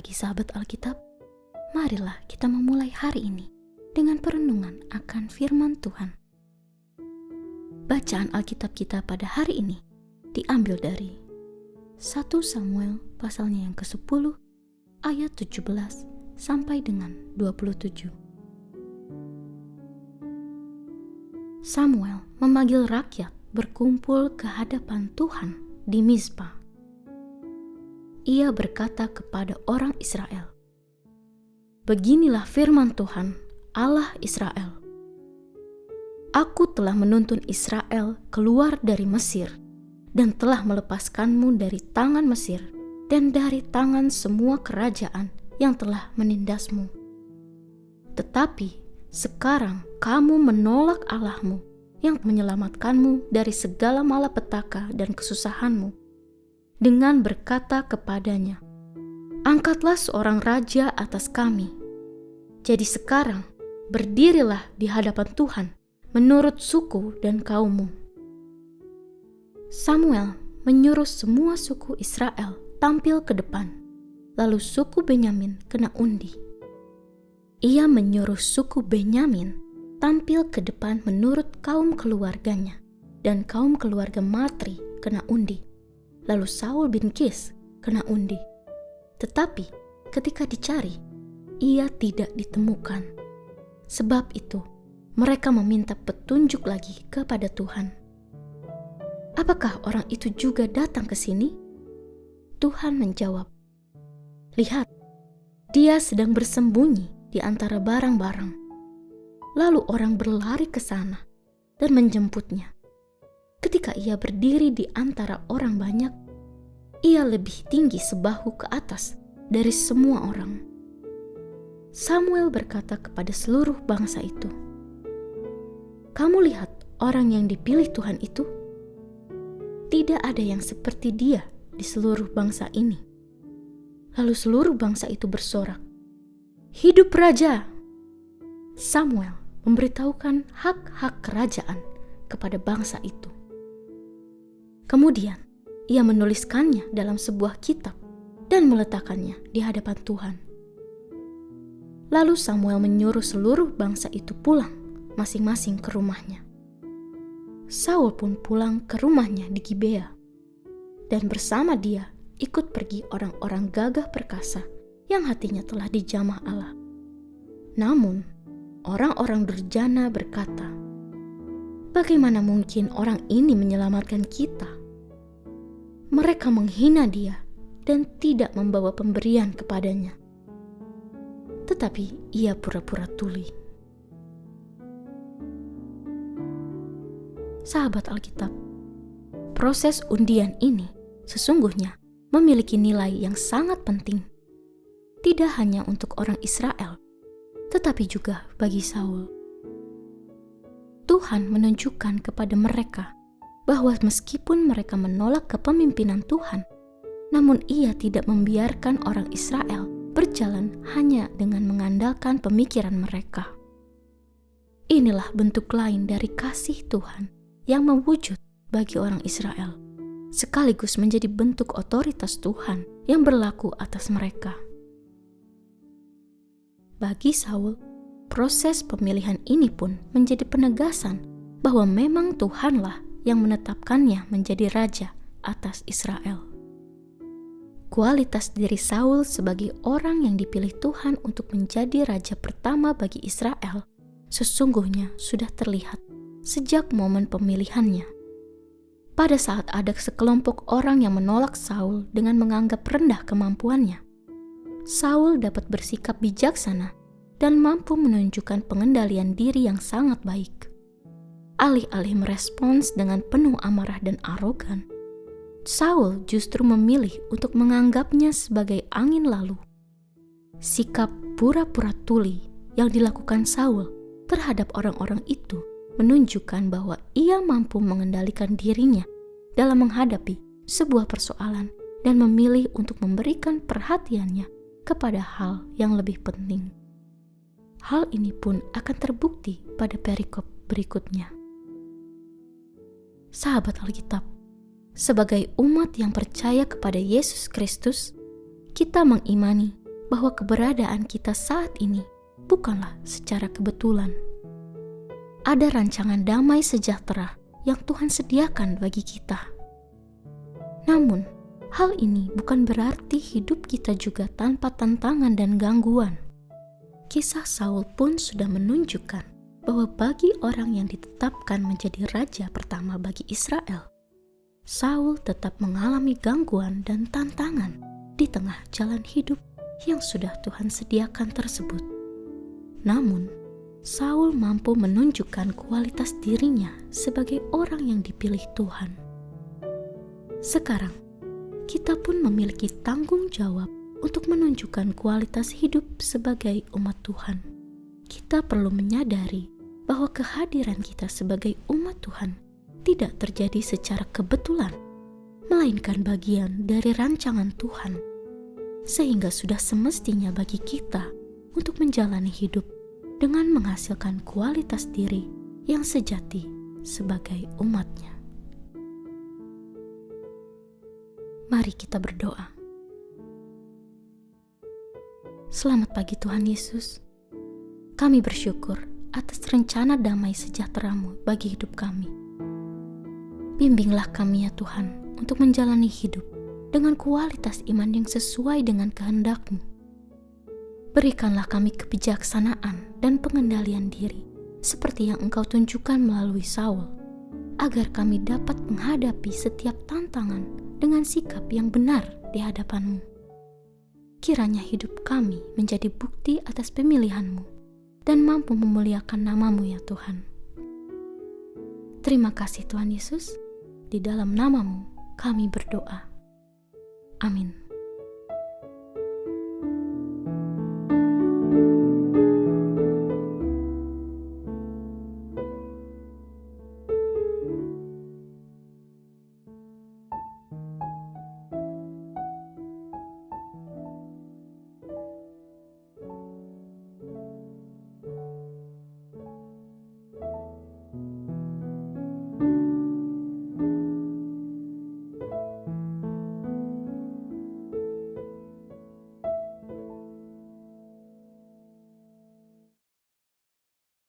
pagi sahabat Alkitab, marilah kita memulai hari ini dengan perenungan akan firman Tuhan. Bacaan Alkitab kita pada hari ini diambil dari 1 Samuel pasalnya yang ke-10 ayat 17 sampai dengan 27. Samuel memanggil rakyat berkumpul ke hadapan Tuhan di Mizpa. Ia berkata kepada orang Israel, "Beginilah firman Tuhan, Allah Israel. Aku telah menuntun Israel keluar dari Mesir dan telah melepaskanmu dari tangan Mesir dan dari tangan semua kerajaan yang telah menindasmu. Tetapi sekarang kamu menolak Allahmu yang menyelamatkanmu dari segala malapetaka dan kesusahanmu dengan berkata kepadanya, 'Angkatlah seorang raja atas kami.' Jadi sekarang berdirilah di hadapan Tuhan menurut suku dan kaummu." Samuel menyuruh semua suku Israel tampil ke depan, lalu suku Benyamin kena undi. Ia menyuruh suku Benyamin tampil ke depan menurut kaum keluarganya, dan kaum keluarga Matri kena undi. Lalu Saul bin Kis kena undi. Tetapi ketika dicari, ia tidak ditemukan. Sebab itu, mereka meminta petunjuk lagi kepada Tuhan. "Apakah orang itu juga datang ke sini?" Tuhan menjawab, "Lihat, dia sedang bersembunyi di antara barang-barang." Lalu orang berlari ke sana dan menjemputnya. Ketika ia berdiri di antara orang banyak, ia lebih tinggi sebahu ke atas dari semua orang. Samuel berkata kepada seluruh bangsa itu, "Kamu lihat orang yang dipilih Tuhan itu? Tidak ada yang seperti dia di seluruh bangsa ini." Lalu seluruh bangsa itu bersorak, "Hidup raja!" Samuel memberitahukan hak-hak kerajaan kepada bangsa itu. Kemudian ia menuliskannya dalam sebuah kitab dan meletakkannya di hadapan Tuhan. Lalu Samuel menyuruh seluruh bangsa itu pulang masing-masing ke rumahnya. Saul pun pulang ke rumahnya di Gibea, dan bersama dia ikut pergi orang-orang gagah perkasa yang hatinya telah dijamah Allah. Namun orang-orang durjana berkata, "Bagaimana mungkin orang ini menyelamatkan kita?" Mereka menghina dia dan tidak membawa pemberian kepadanya. Tetapi ia pura-pura tuli. Sahabat Alkitab, proses undian ini sesungguhnya memiliki nilai yang sangat penting. Tidak hanya untuk orang Israel, tetapi juga bagi Saul. Tuhan menunjukkan kepada mereka bahwa meskipun mereka menolak kepemimpinan Tuhan, namun ia tidak membiarkan orang Israel berjalan hanya dengan mengandalkan pemikiran mereka. Inilah bentuk lain dari kasih Tuhan yang mewujud bagi orang Israel, sekaligus menjadi bentuk otoritas Tuhan yang berlaku atas mereka. Bagi Saul, proses pemilihan ini pun menjadi penegasan bahwa memang Tuhanlah yang menetapkannya menjadi raja atas Israel. Kualitas diri Saul sebagai orang yang dipilih Tuhan untuk menjadi raja pertama bagi Israel sesungguhnya sudah terlihat sejak momen pemilihannya. Pada saat ada sekelompok orang yang menolak Saul dengan menganggap rendah kemampuannya, Saul dapat bersikap bijaksana dan mampu menunjukkan pengendalian diri yang sangat baik. Alih-alih merespons dengan penuh amarah dan arogan, Saul justru memilih untuk menganggapnya sebagai angin lalu. Sikap pura-pura tuli yang dilakukan Saul terhadap orang-orang itu menunjukkan bahwa ia mampu mengendalikan dirinya dalam menghadapi sebuah persoalan dan memilih untuk memberikan perhatiannya kepada hal yang lebih penting. Hal ini pun akan terbukti pada perikop berikutnya. Sahabat Alkitab, sebagai umat yang percaya kepada Yesus Kristus, kita mengimani bahwa keberadaan kita saat ini bukanlah secara kebetulan. Ada rancangan damai sejahtera yang Tuhan sediakan bagi kita. Namun, hal ini bukan berarti hidup kita juga tanpa tantangan dan gangguan. Kisah Saul pun sudah menunjukkan bahwa bagi orang yang ditetapkan menjadi raja pertama bagi Israel, Saul tetap mengalami gangguan dan tantangan di tengah jalan hidup yang sudah Tuhan sediakan tersebut. Namun, Saul mampu menunjukkan kualitas dirinya sebagai orang yang dipilih Tuhan. Sekarang, kita pun memiliki tanggung jawab untuk menunjukkan kualitas hidup sebagai umat Tuhan. Kita perlu menyadari bahwa kehadiran kita sebagai umat Tuhan tidak terjadi secara kebetulan, melainkan bagian dari rancangan Tuhan, sehingga sudah semestinya bagi kita untuk menjalani hidup dengan menghasilkan kualitas diri yang sejati sebagai umat-Nya. Mari kita berdoa. Selamat pagi Tuhan Yesus. Kami bersyukur atas rencana damai sejahtera-Mu bagi hidup kami. Bimbinglah kami ya Tuhan untuk menjalani hidup dengan kualitas iman yang sesuai dengan kehendak-Mu. Berikanlah kami kebijaksanaan dan pengendalian diri, seperti yang Engkau tunjukkan melalui Saul, agar kami dapat menghadapi setiap tantangan dengan sikap yang benar di hadapan-Mu. Kiranya hidup kami menjadi bukti atas pemilihan-Mu dan mampu memuliakan nama-Mu ya Tuhan. Terima kasih Tuhan Yesus, di dalam nama-Mu kami berdoa. Amin.